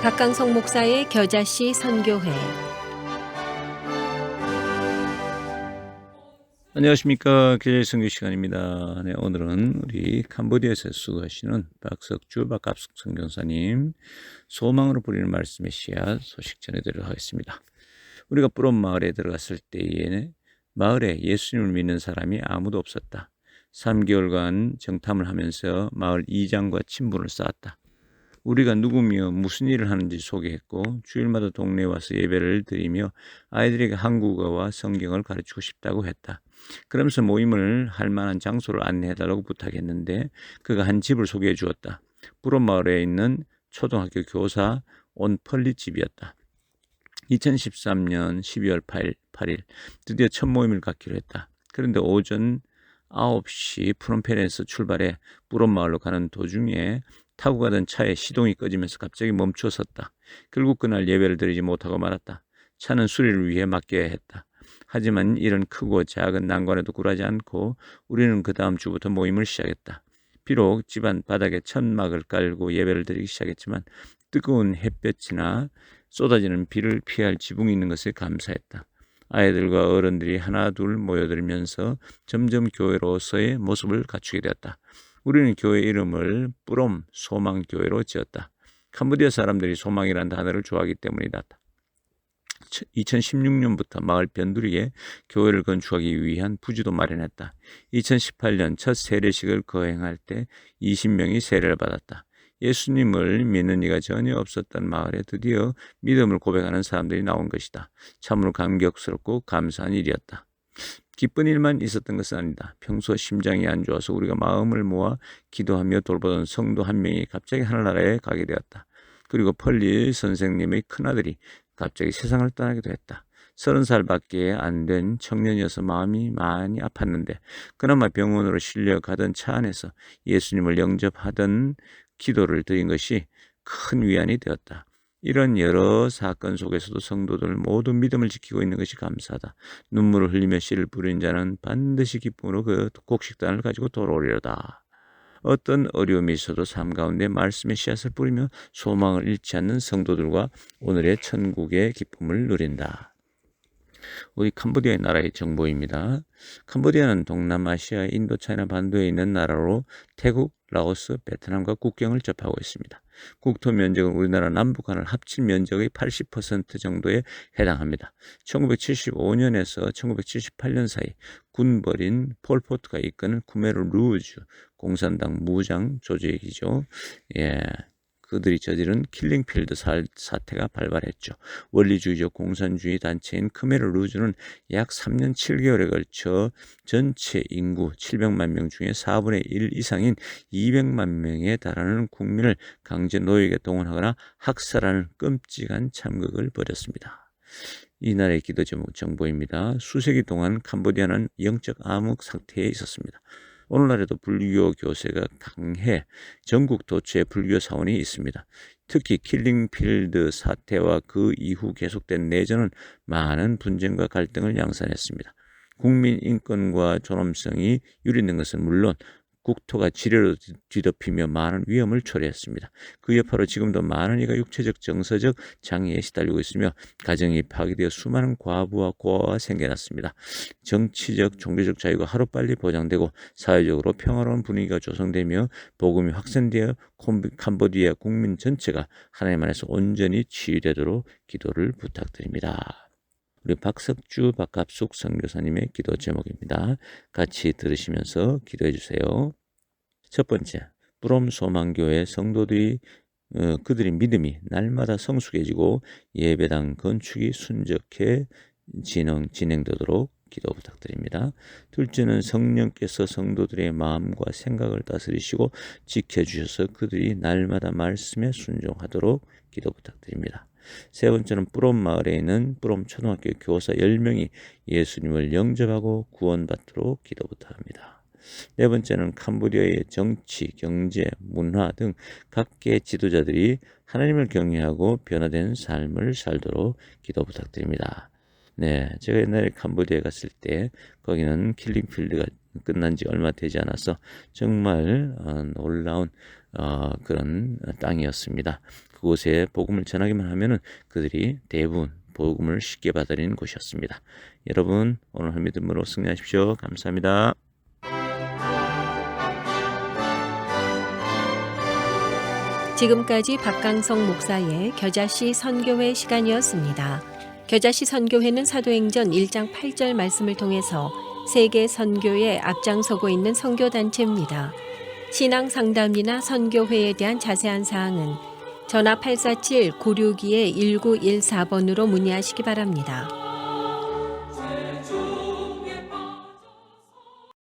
박강성 목사의 겨자씨 선교회. 안녕하십니까. 교회 선교 시간입니다. 네, 오늘은 우리 캄보디아에서 수고하시는 박석주 박갑숙 선교사님 소망으로 부리는 말씀의 씨앗 소식 전해드리도록 하겠습니다. 우리가 뿌롬 마을에 들어갔을 때에 마을에 예수님을 믿는 사람이 아무도 없었다. 3개월간 정탐을 하면서 마을 이장과 친분을 쌓았다. 우리가 누구며 무슨 일을 하는지 소개했고 주일마다 동네에 와서 예배를 드리며 아이들에게 한국어와 성경을 가르치고 싶다고 했다. 그러면서 모임을 할 만한 장소를 안내해달라고 부탁했는데 그가 한 집을 소개해 주었다. 뿌롬 마을에 있는 초등학교 교사 온펄리 집이었다. 2013년 12월 8일 드디어 첫 모임을 갖기로 했다. 그런데 오전 9시 프놈펜에서 출발해 뿌롬 마을로 가는 도중에 타고 가던 차에 시동이 꺼지면서 갑자기 멈춰 섰다. 결국 그날 예배를 드리지 못하고 말았다. 차는 수리를 위해 맡겨야 했다. 하지만 이런 크고 작은 난관에도 굴하지 않고 우리는 그 다음 주부터 모임을 시작했다. 비록 집안 바닥에 천막을 깔고 예배를 드리기 시작했지만 뜨거운 햇볕이나 쏟아지는 비를 피할 지붕이 있는 것에 감사했다. 아이들과 어른들이 하나 둘 모여들면서 점점 교회로서의 모습을 갖추게 되었다. 우리는 교회 이름을 뿌롬 소망교회로 지었다. 캄보디아 사람들이 소망이라는 단어를 좋아하기 때문이다. 2016년부터 마을 변두리에 교회를 건축하기 위한 부지도 마련했다. 2018년 첫 세례식을 거행할 때 20명이 세례를 받았다. 예수님을 믿는 이가 전혀 없었던 마을에 드디어 믿음을 고백하는 사람들이 나온 것이다. 참으로 감격스럽고 감사한 일이었다. 기쁜 일만 있었던 것은 아니다. 평소 심장이 안 좋아서 우리가 마음을 모아 기도하며 돌보던 성도 한 명이 갑자기 하늘나라에 가게 되었다. 그리고 펄리 선생님의 큰아들이 갑자기 세상을 떠나기도 했다. 30살밖에 안 된 청년이어서 마음이 많이 아팠는데 그나마 병원으로 실려 가던 차 안에서 예수님을 영접하던 기도를 드린 것이 큰 위안이 되었다. 이런 여러 사건 속에서도 성도들 모두 믿음을 지키고 있는 것이 감사하다. 눈물을 흘리며 씨를 뿌린 자는 반드시 기쁨으로 그 곡식단을 가지고 돌아오리로다. 어떤 어려움이 있어도 삶 가운데 말씀의 씨앗을 뿌리며 소망을 잃지 않는 성도들과 오늘의 천국의 기쁨을 누린다. 우리 캄보디아의 나라의 정보입니다. 캄보디아는 동남아시아 인도차이나 반도에 있는 나라로 태국, 라오스, 베트남과 국경을 접하고 있습니다. 국토 면적은 우리나라 남북한을 합친 면적의 80% 정도에 해당합니다. 1975년에서 1978년 사이 군벌인 폴포트가 이끄는 쿠메르 루즈 공산당 무장 조직이죠. 그들이 저지른 킬링필드 사태가 발발했죠. 원리주의적 공산주의 단체인 크메르 루즈는 약 3년 7개월에 걸쳐 전체 인구 700만 명 중에 4분의 1 이상인 200만 명에 달하는 국민을 강제 노역에 동원하거나 학살하는 끔찍한 참극을 벌였습니다. 이 나라의 기도 제목 정보입니다. 수세기 동안 캄보디아는 영적 암흑 상태에 있었습니다. 오늘날에도 불교 교세가 강해 전국 도처에 불교 사원이 있습니다. 특히 킬링필드 사태와 그 이후 계속된 내전은 많은 분쟁과 갈등을 양산했습니다. 국민 인권과 존엄성이 유린된 것은 물론 국토가 지뢰로 뒤덮이며 많은 위험을 초래했습니다. 그 여파로 지금도 많은 이가 육체적 정서적 장애에 시달리고 있으며 가정이 파괴되어 수많은 과부와 고아가 생겨났습니다. 정치적 종교적 자유가 하루빨리 보장되고 사회적으로 평화로운 분위기가 조성되며 복음이 확산되어 캄보디아 국민 전체가 하나님 안에서 온전히 치유되도록 기도를 부탁드립니다. 우리 박석주 박갑숙 선교사님의 기도 제목입니다. 같이 들으시면서 기도해 주세요. 첫 번째, 뿌롬 소망교회 성도들이 그들의 믿음이 날마다 성숙해지고 예배당 건축이 순적해 진행되도록 기도 부탁드립니다. 둘째는 성령께서 성도들의 마음과 생각을 다스리시고 지켜주셔서 그들이 날마다 말씀에 순종하도록 기도 부탁드립니다. 세 번째는 뿌롬 마을에 있는 뿌롬 초등학교 교사 10명이 예수님을 영접하고 구원받도록 기도 부탁합니다. 네 번째는 캄보디아의 정치, 경제, 문화 등 각계 지도자들이 하나님을 경외하고 변화된 삶을 살도록 기도 부탁드립니다. 네, 제가 옛날에 캄보디아에 갔을 때 거기는 킬링필드가 끝난 지 얼마 되지 않아서 정말 놀라운 그런 땅이었습니다. 그곳에 복음을 전하기만 하면은 그들이 대부분 복음을 쉽게 받아들이는 곳이었습니다. 여러분 오늘 한 믿음으로 승리하십시오. 감사합니다. 지금까지 박강성 목사의 겨자씨 선교회 시간이었습니다. 겨자씨 선교회는 사도행전 1장 8절 말씀을 통해서 세계 선교에 앞장서고 있는 선교단체입니다. 신앙 상담이나 선교회에 대한 자세한 사항은 전화 847-962-1914번으로 문의하시기 바랍니다.